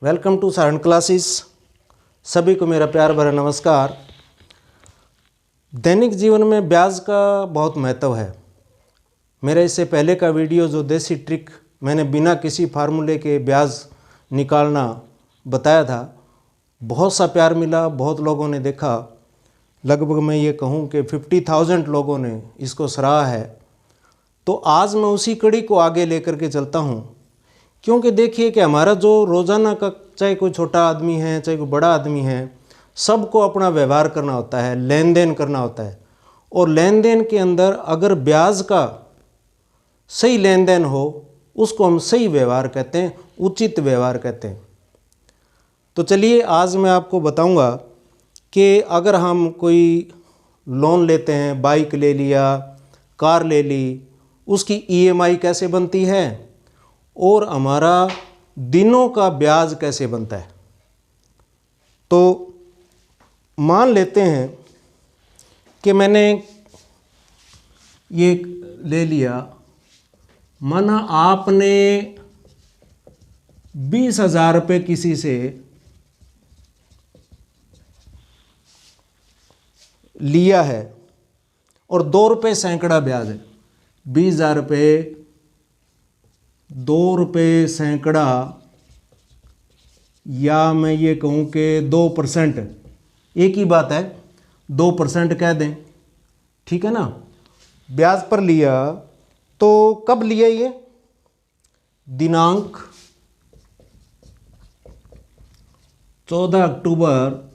Welcome to Saran classes. सभी को मेरा प्यार भरा नमस्कार। दैनिक जीवन में ब्याज का बहुत महत्व है। मेरे इससे पहले का वीडियो जो देसी ट्रिक मैंने बिना किसी फार्मूले के ब्याज निकालना बताया था, बहुत सा प्यार मिला, बहुत लोगों ने देखा। लगभग मैं ये कहूँ कि 50,000 लोगों ने इसको सराहा है। तो आज मैं उसी कड़ी को आगे लेकर के चलता हूँ, क्योंकि देखिए कि हमारा जो रोज़ाना का, चाहे कोई छोटा आदमी है चाहे कोई बड़ा आदमी है, सबको अपना व्यवहार करना होता है, लेन देन करना होता है। और लेन देन के अंदर अगर ब्याज का सही लेन देन हो, उसको हम सही व्यवहार कहते हैं, उचित व्यवहार कहते हैं। तो चलिए आज मैं आपको बताऊंगा कि अगर हम कोई लोन लेते हैं, बाइक ले लिया, कार ले ली, उसकी EMI कैसे बनती है और हमारा दिनों का ब्याज कैसे बनता है। तो मान लेते हैं कि मैंने ये ले लिया, माना आपने 20,000 रुपये किसी से लिया है और 2 रुपये सैकड़ा ब्याज है। 20,000 रुपये 2 रुपये सैकड़ा, या मैं ये कहूँ कि 2%, एक ही बात है, 2% कह दें, ठीक है ना। ब्याज पर लिया तो कब लिया ये? दिनांक 14 अक्टूबर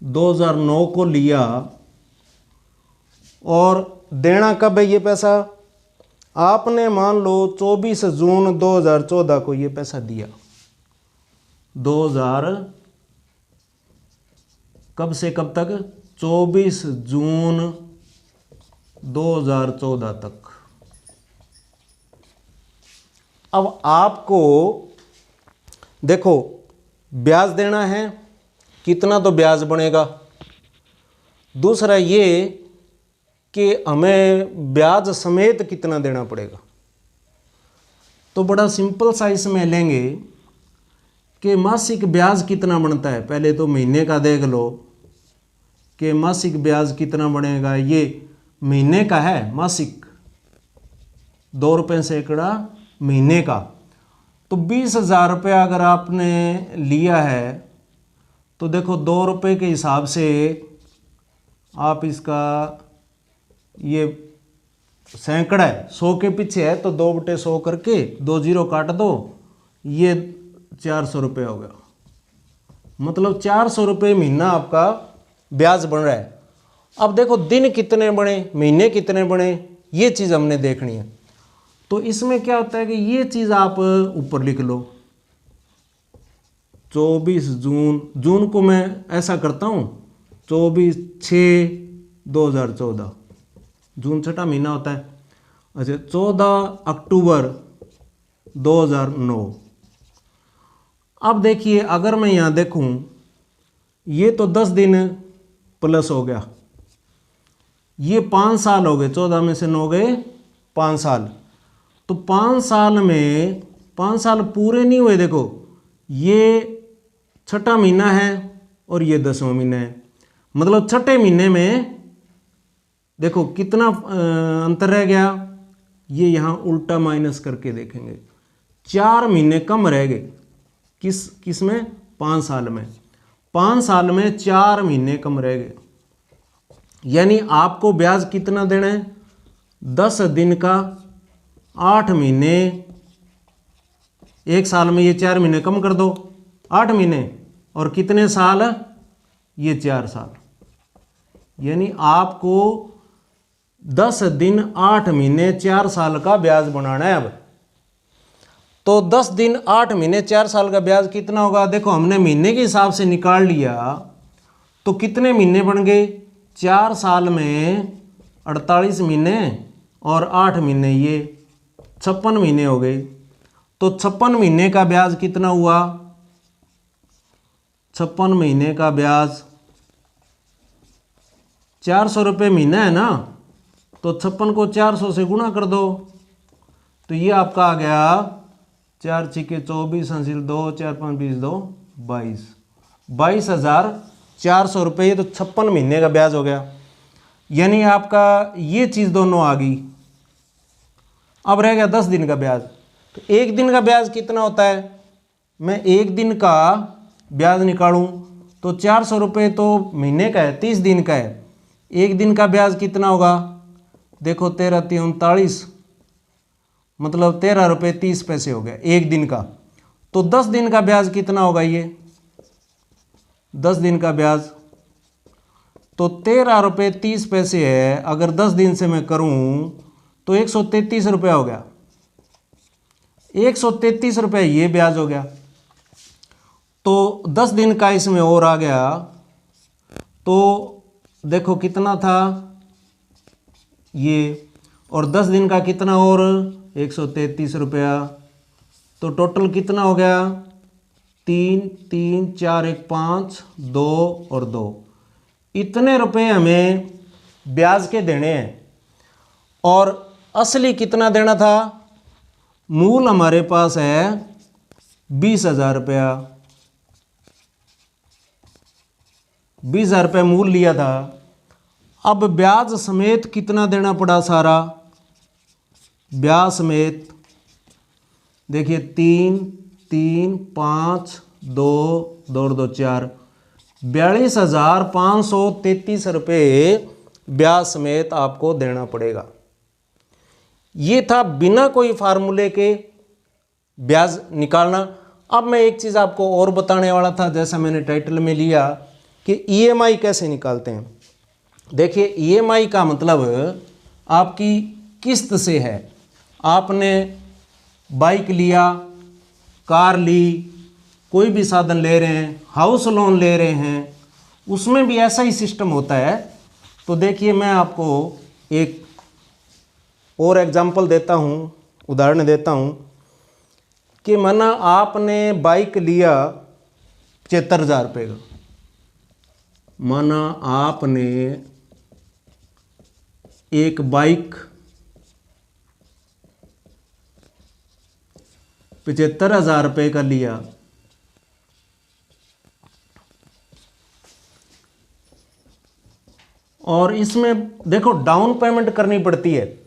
2009 को लिया। और देना कब है ये पैसा? आपने मान लो 24 जून 2014 को ये पैसा दिया। 2000 कब से कब तक? 24 जून 2014 तक। अब आपको देखो ब्याज देना है, कितना तो ब्याज बनेगा। दूसरा ये कि हमें ब्याज समेत कितना देना पड़ेगा। तो बड़ा सिंपल सा इसमें लेंगे कि मासिक ब्याज कितना बनता है। पहले तो महीने का देख लो कि मासिक ब्याज कितना बनेगा। ये महीने का है, मासिक 2 रुपये सैकड़ा महीने का। तो 20,000 रुपया अगर आपने लिया है तो देखो 2 रुपये के हिसाब से आप इसका, ये सैकड़ा है, 100 के पीछे है तो 2/100 करके 2 जीरो काट दो, ये 400 रुपये हो गया। मतलब 400 रुपये महीना आपका ब्याज बन रहा है। अब देखो दिन कितने बने, महीने कितने बने, ये चीज़ हमने देखनी है। तो इसमें क्या होता है कि ये चीज़ आप ऊपर लिख लो। 24 जून को मैं ऐसा करता हूँ, 24/6/2014, जून छठा महीना होता है। अच्छा, 14 अक्टूबर 2009। अब देखिए अगर मैं यहाँ देखूँ, ये तो 10 दिन प्लस हो गया, ये 5 साल हो गए। 14 में से 9 गए 5 साल। तो 5 साल में 5 साल पूरे नहीं हुए। देखो ये छठा महीना है और ये 10वां महीना है। मतलब छठे महीने में देखो कितना अंतर रह गया। ये यहाँ उल्टा माइनस करके देखेंगे, 4 महीने कम रह गए। किस में? 5 साल में। 5 साल में 4 महीने कम रह गए। यानी आपको ब्याज कितना देना है? 10 दिन का 8 महीने। एक साल में ये 4 महीने कम कर दो, 8 महीने। और कितने साल? ये 4 साल। यानी आपको 10 दिन 8 महीने 4 साल का ब्याज बनाना है। अब तो 10 दिन 8 महीने 4 साल का ब्याज कितना होगा? देखो हमने महीने के हिसाब से निकाल लिया तो कितने महीने बन गए? 4 साल में 48 महीने और 8 महीने, ये 56 महीने हो गए। तो 56 महीने का ब्याज कितना हुआ? 56 महीने का ब्याज 400 रुपये महीना है ना। तो 56 को 400 से गुणा कर दो तो ये आपका आ गया 4 छिके 24, हासिल 2, 4 5 20 2 22, 22,400 रुपये। ये तो 56 महीने का ब्याज हो गया, यानी आपका ये चीज़ दोनों आ गई। अब रह गया 10 दिन का ब्याज। तो एक दिन का ब्याज कितना होता है, मैं एक दिन का ब्याज निकालूं तो 400 रुपये तो महीने का है, 30 दिन का है। एक दिन का ब्याज कितना होगा, देखो 13 3 39, मतलब 13 रुपये 30 पैसे हो गया एक दिन का। तो 10 दिन का ब्याज कितना होगा, ये 10 दिन का ब्याज तो 13 रुपये 30 पैसे है। अगर 10 दिन से मैं करूं तो 133 रुपया हो गया, 133 रुपये ये ब्याज हो गया। तो 10 दिन का इसमें और आ गया, तो देखो कितना था ये, और 10 दिन का कितना और 133 रुपया। तो टोटल कितना हो गया, 3 3 4 1 5 2 और 2, इतने रुपए हमें ब्याज के देने हैं। और असली कितना देना था, मूल हमारे पास है 20,000 रुपया, 20,000 रुपये मूल लिया था। अब ब्याज समेत कितना देना पड़ा सारा, ब्याज समेत देखिए 3 3 5 2 2 2 4, 42,533 रुपये ब्याज समेत आपको देना पड़ेगा। ये था बिना कोई फार्मूले के ब्याज निकालना। अब मैं एक चीज़ आपको और बताने वाला था, जैसा मैंने टाइटल में लिया कि ईएमआई कैसे निकालते हैं। देखिए ईएमआई का मतलब आपकी किस्त से है। आपने बाइक लिया, कार ली, कोई भी साधन ले रहे हैं, हाउस लोन ले रहे हैं, उसमें भी ऐसा ही सिस्टम होता है। तो देखिए मैं आपको एक और एग्जांपल देता हूँ, उदाहरण देता हूँ कि माना आपने बाइक लिया 75,000 रुपये का, माना आपने एक बाइक 75,000 रुपये का लिया, और इसमें देखो डाउन पेमेंट करनी पड़ती है,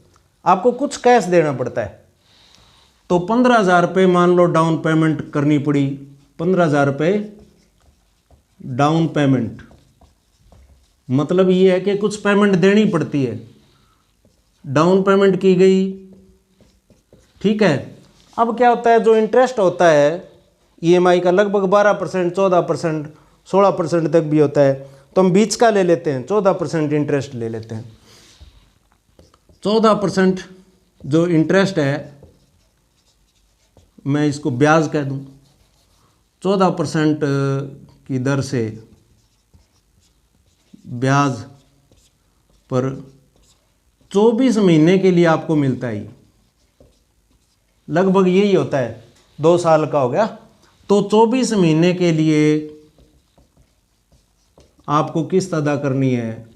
आपको कुछ कैश देना पड़ता है। तो 15,000 रुपये मान लो डाउन पेमेंट करनी पड़ी, 15,000 रुपये डाउन पेमेंट, मतलब ये है कि कुछ पेमेंट देनी पड़ती है। डाउन पेमेंट की गई, ठीक है। अब क्या होता है, जो इंटरेस्ट होता है ईएमआई का लगभग 12%, 14%, 16% तक भी होता है। तो हम बीच का ले लेते हैं, 14% इंटरेस्ट ले लेते हैं। 14% जो इंटरेस्ट है, मैं इसको ब्याज कह दूं, 14% की दर से ब्याज पर 24 महीने के लिए आपको मिलता है। लगभग यही होता है, 2 साल का हो गया। तो 24 महीने के लिए आपको किस्त अदा करनी है,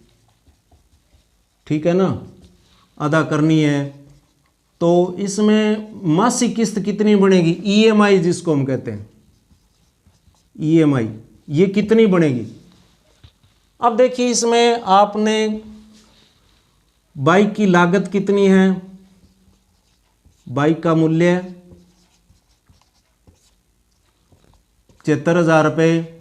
ठीक है ना, अदा करनी है। तो इसमें मासिक किस्त कितनी बनेगी, ईएमआई जिसको हम कहते हैं, ईएमआई, ये कितनी बनेगी। अब देखिए इसमें आपने बाइक की लागत कितनी है, बाइक का मूल्य 73,000 रुपये,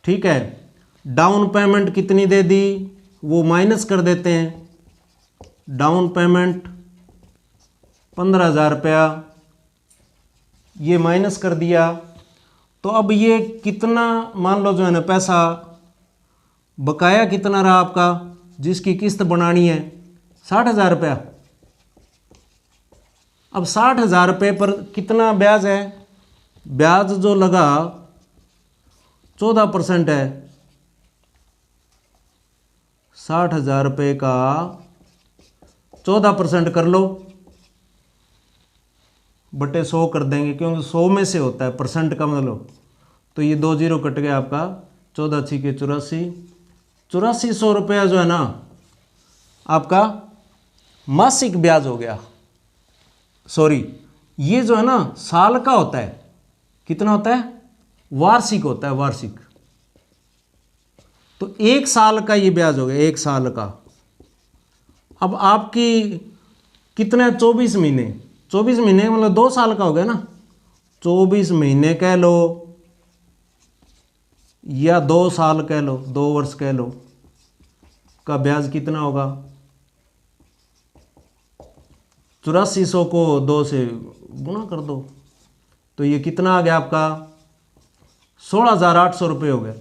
ठीक है। डाउन पेमेंट कितनी दे दी, वो माइनस कर देते हैं। डाउन पेमेंट 15,000 रुपया, ये माइनस कर दिया। तो अब ये कितना, मान लो जो है ना पैसा बकाया कितना रहा आपका, जिसकी किस्त बनानी है 60,000 रुपया। अब 60,000 रुपये पर कितना ब्याज है, ब्याज जो लगा 14% है। 60,000 रुपये का 14% कर लो, बटे 100 कर देंगे, क्योंकि 100 में से होता है परसेंट का मतलब। तो ये 2 जीरो कट गया आपका, 14 छिके 84, 8400 रुपया जो है ना आपका मासिक ब्याज हो गया। सॉरी, ये जो है ना साल का होता है, कितना होता है, वार्षिक होता है, वार्षिक। तो 1 साल का ये ब्याज हो गया, 1 साल का। अब आपकी कितने 24 महीने, 24 महीने मतलब 2 साल का हो गया ना, 24 महीने कह लो या 2 साल कह लो, 2 वर्ष कह लो, का ब्याज कितना होगा, 8400 को 2 से गुणा कर दो, तो ये कितना आ गया आपका, 16,800 रुपये हो गया।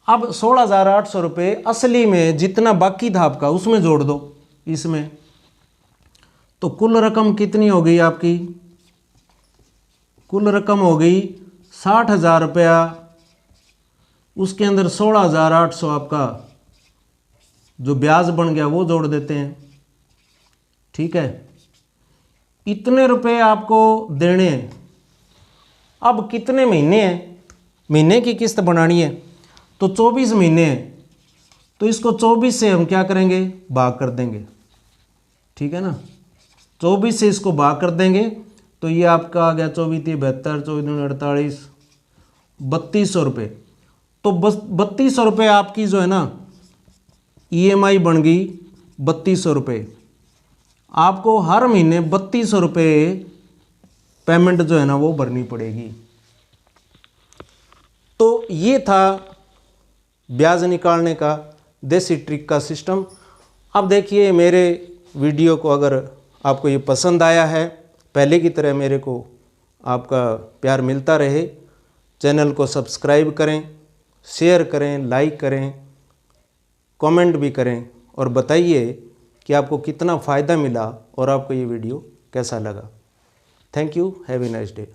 अब 16,800 रुपये असली में जितना बाकी था आपका उसमें जोड़ दो इसमें, तो कुल रकम कितनी हो गई आपकी, कुल रकम हो गई 60,000 रुपया। उसके अंदर 16,800 आपका जो ब्याज बन गया वो जोड़ देते हैं, ठीक है। इतने रुपए आपको देने हैं। अब कितने महीने हैं, महीने की किस्त बनानी है, तो 24 महीने हैं, तो इसको 24 से हम क्या करेंगे, भाग कर देंगे, ठीक है ना। 24 से इसको भाग कर देंगे तो ये आपका आ गया 24 × 72, 24 × 48, 3200 रुपये। तो बस 3200 रुपये आपकी जो है ना EMI बन गई 3200 रुपये। आपको हर महीने 3200 रुपये पेमेंट जो है ना वो भरनी पड़ेगी। तो ये था ब्याज निकालने का देसी ट्रिक का सिस्टम। अब देखिए मेरे वीडियो को अगर आपको ये पसंद आया है, पहले की तरह मेरे को आपका प्यार मिलता रहे, चैनल को सब्सक्राइब करें, शेयर करें, लाइक करें, कमेंट भी करें और बताइए कि आपको कितना फ़ायदा मिला और आपको ये वीडियो कैसा लगा। Thank you, have a nice day.